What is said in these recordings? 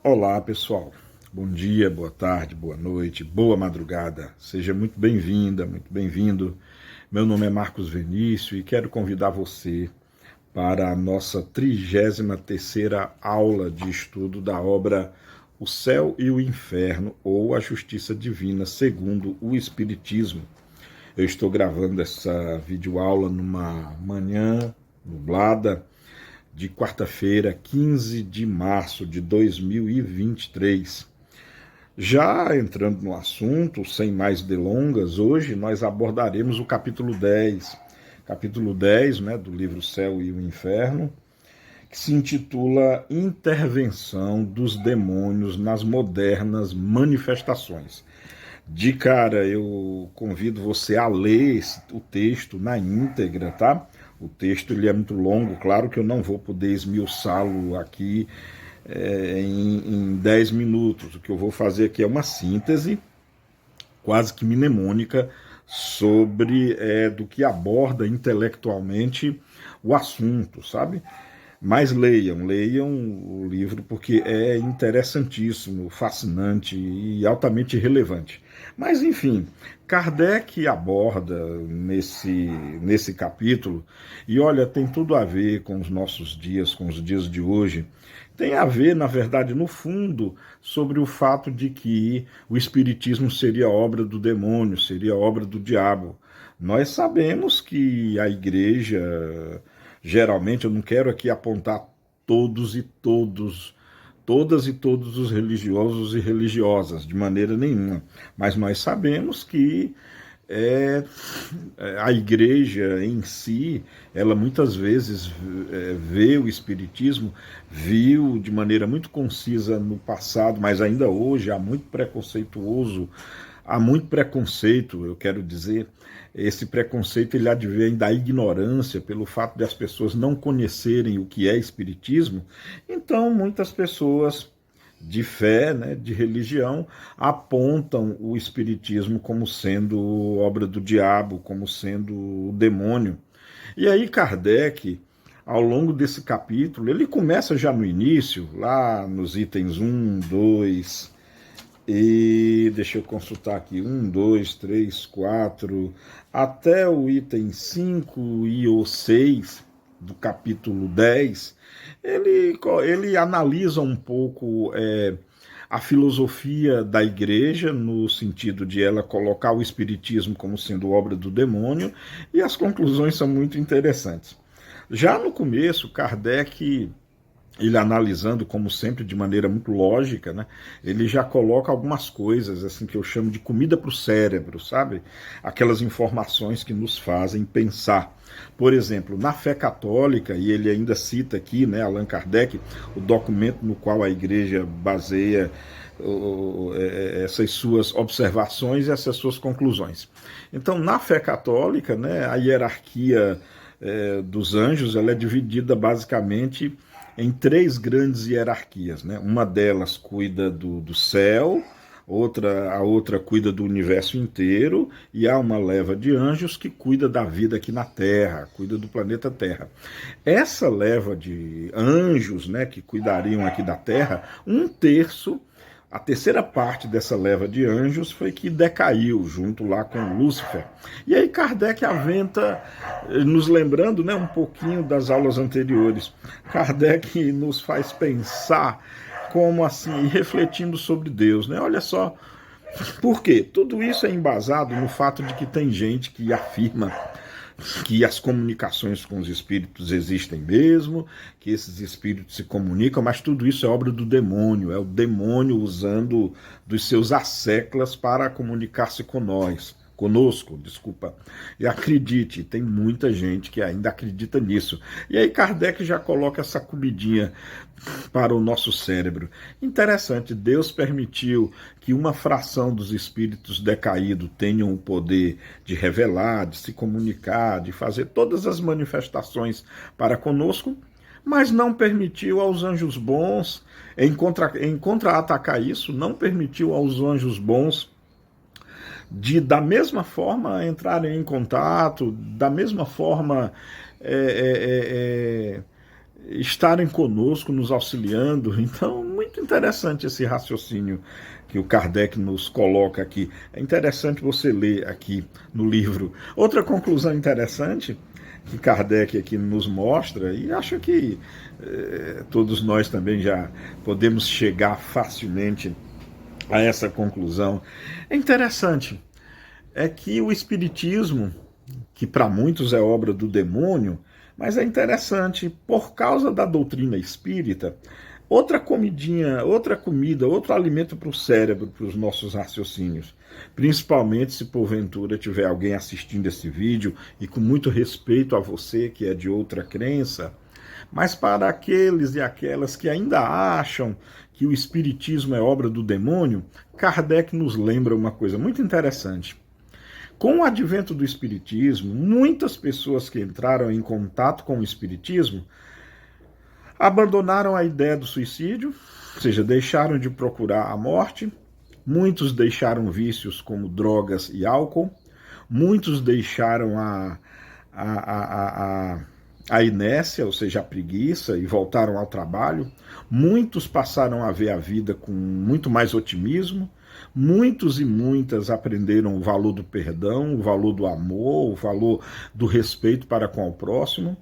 Olá, pessoal. Bom dia, boa tarde, boa noite, boa madrugada. Seja muito bem-vinda, muito bem-vindo. Meu nome é Marcos Venício e quero convidar você para a nossa 33ª aula de estudo da obra O Céu e o Inferno, ou a Justiça Divina segundo o Espiritismo. Eu estou gravando essa videoaula numa manhã nublada, de quarta-feira, 15 de março de 2023. Já entrando no assunto, sem mais delongas, hoje nós abordaremos o capítulo 10, né, do livro Céu e o Inferno, que se intitula Intervenção dos Demônios nas Modernas Manifestações. De cara, eu convido você a ler o texto na íntegra, tá? O texto ele é muito longo, claro que eu não vou poder esmiuçá-lo aqui em 10 minutos. O que eu vou fazer aqui é uma síntese quase que mnemônica sobre do que aborda intelectualmente o assunto, sabe? Mas leiam o livro porque é interessantíssimo, fascinante e altamente relevante. Mas, enfim, Kardec aborda nesse capítulo, e olha, tem tudo a ver com os nossos dias, com os dias de hoje. Tem a ver, na verdade, no fundo, sobre o fato de que o Espiritismo seria obra do demônio, seria obra do diabo. Nós sabemos que a Igreja, geralmente, eu não quero aqui apontar todos e todos, todas e todos os religiosos e religiosas, de maneira nenhuma, mas nós sabemos que é, a igreja em si, ela muitas vezes vê o espiritismo, viu de maneira muito concisa no passado, mas ainda hoje há muito preconceito, eu quero dizer. Esse preconceito ele advém da ignorância, pelo fato de as pessoas não conhecerem o que é espiritismo. Então muitas pessoas de fé, né, de religião, apontam o espiritismo como sendo obra do diabo, como sendo o demônio. E aí Kardec, ao longo desse capítulo, ele começa já no início, lá nos itens 1, 2, e deixa eu consultar aqui, 1, 2, 3, 4, até o item 5 e o 6 do capítulo 10, ele analisa um pouco a filosofia da igreja, no sentido de ela colocar o espiritismo como sendo obra do demônio, e as conclusões são muito interessantes. Já no começo, Kardec, ele analisando, como sempre, de maneira muito lógica, né, ele já coloca algumas coisas assim que eu chamo de comida para o cérebro, sabe? Aquelas informações que nos fazem pensar. Por exemplo, na fé católica, e ele ainda cita aqui, né, Allan Kardec, o documento no qual a igreja baseia essas suas observações e essas suas conclusões. Então, na fé católica, né, a hierarquia dos anjos ela é dividida basicamente em três grandes hierarquias, né? Uma delas cuida do céu, a outra cuida do universo inteiro, e há uma leva de anjos que cuida da vida aqui na Terra, cuida do planeta Terra. Essa leva de anjos, né, que cuidariam aqui da Terra, um terço, a terceira parte dessa leva de anjos foi que decaiu junto lá com Lúcifer. E aí Kardec aventa, nos lembrando, né, um pouquinho das aulas anteriores, Kardec nos faz pensar como assim, refletindo sobre Deus, né? Olha só, por quê? Tudo isso é embasado no fato de que tem gente que afirma que as comunicações com os espíritos existem mesmo, que esses espíritos se comunicam, mas tudo isso é obra do demônio, é o demônio usando dos seus asseclas para comunicar-se conosco, desculpa. E acredite, tem muita gente que ainda acredita nisso. E aí Kardec já coloca essa comidinha para o nosso cérebro. Interessante, Deus permitiu que uma fração dos espíritos decaídos tenham o poder de revelar, de se comunicar, de fazer todas as manifestações para conosco, mas não permitiu aos anjos bons, em contra-atacar isso, não permitiu aos anjos bons de, da mesma forma, entrarem em contato, da mesma forma estarem conosco, nos auxiliando. Então, muito interessante esse raciocínio que o Kardec nos coloca aqui. É interessante você ler aqui no livro. Outra conclusão interessante que Kardec aqui nos mostra, e acho que todos nós também já podemos chegar facilmente a essa conclusão, é interessante, é que o Espiritismo, que para muitos é obra do demônio, mas é interessante, por causa da doutrina espírita, outra comidinha, outra comida, outro alimento para o cérebro, para os nossos raciocínios. Principalmente se porventura tiver alguém assistindo esse vídeo e com muito respeito a você que é de outra crença, mas para aqueles e aquelas que ainda acham que o Espiritismo é obra do demônio, Kardec nos lembra uma coisa muito interessante. Com o advento do Espiritismo, muitas pessoas que entraram em contato com o Espiritismo abandonaram a ideia do suicídio, ou seja, deixaram de procurar a morte, muitos deixaram vícios como drogas e álcool, muitos deixaram a inércia, ou seja, a preguiça, e voltaram ao trabalho, muitos passaram a ver a vida com muito mais otimismo, muitos e muitas aprenderam o valor do perdão, o valor do amor, o valor do respeito para com o próximo.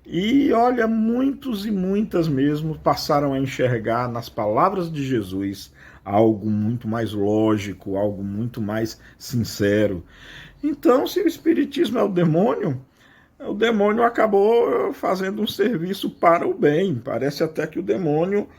E olha, muitos e muitas mesmo passaram a enxergar nas palavras de Jesus algo muito mais lógico, algo muito mais sincero. Então, se o Espiritismo é o demônio acabou fazendo um serviço para o bem. Parece até que o demônio,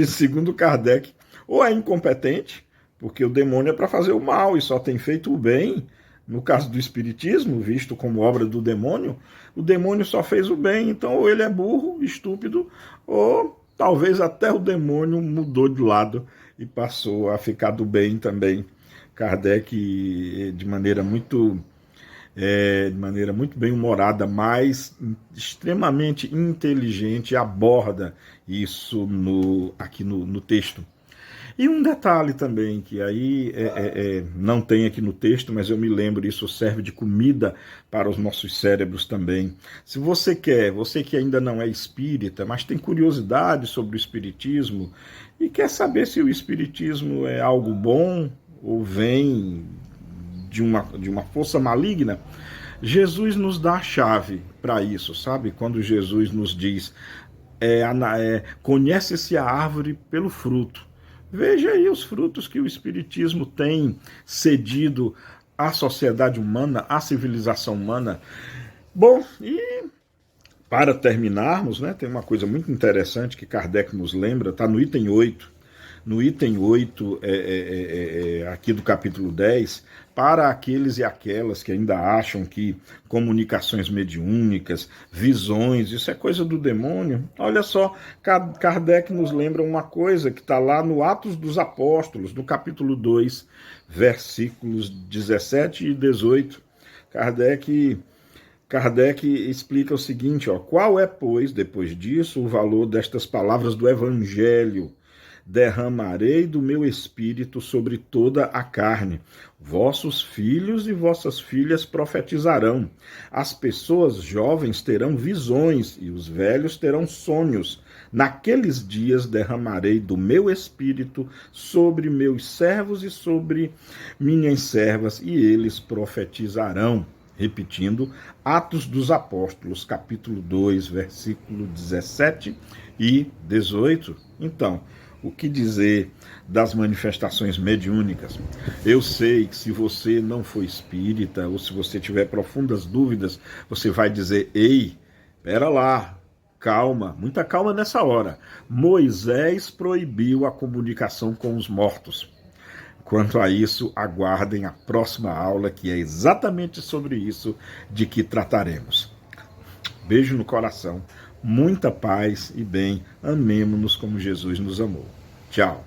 segundo Kardec, ou é incompetente, porque o demônio é para fazer o mal e só tem feito o bem. No caso do Espiritismo, visto como obra do demônio, o demônio só fez o bem, então ou ele é burro, estúpido, ou talvez até o demônio mudou de lado e passou a ficar do bem também. Kardec, de maneira muito bem-humorada, mas extremamente inteligente, aborda isso aqui no texto. E um detalhe também, que aí não tem aqui no texto, mas eu me lembro, isso serve de comida para os nossos cérebros também. Se você que ainda não é espírita, mas tem curiosidade sobre o espiritismo e quer saber se o espiritismo é algo bom ou vem de uma força maligna, Jesus nos dá a chave para isso, sabe? Quando Jesus nos diz, conhece-se a árvore pelo fruto. Veja aí os frutos que o Espiritismo tem cedido à sociedade humana, à civilização humana. Bom, e para terminarmos, né, tem uma coisa muito interessante que Kardec nos lembra, está no item 8. No item 8, aqui do capítulo 10, para aqueles e aquelas que ainda acham que comunicações mediúnicas, visões, isso é coisa do demônio. Olha só, Kardec nos lembra uma coisa que está lá no Atos dos Apóstolos, no capítulo 2, versículos 17 e 18. Kardec explica o seguinte, qual é, pois, depois disso, o valor destas palavras do Evangelho? Derramarei do meu espírito sobre toda a carne. Vossos filhos e vossas filhas profetizarão. As pessoas jovens terão visões e os velhos terão sonhos. Naqueles dias derramarei do meu espírito sobre meus servos e sobre minhas servas, e eles profetizarão. Repetindo, Atos dos Apóstolos, capítulo 2, versículo 17 e 18. Então, o que dizer das manifestações mediúnicas? Eu sei que se você não for espírita, ou se você tiver profundas dúvidas, você vai dizer, ei, pera lá, calma, muita calma nessa hora. Moisés proibiu a comunicação com os mortos. Quanto a isso, aguardem a próxima aula, que é exatamente sobre isso de que trataremos. Beijo no coração, muita paz e bem, amemo-nos como Jesus nos amou. Tchau.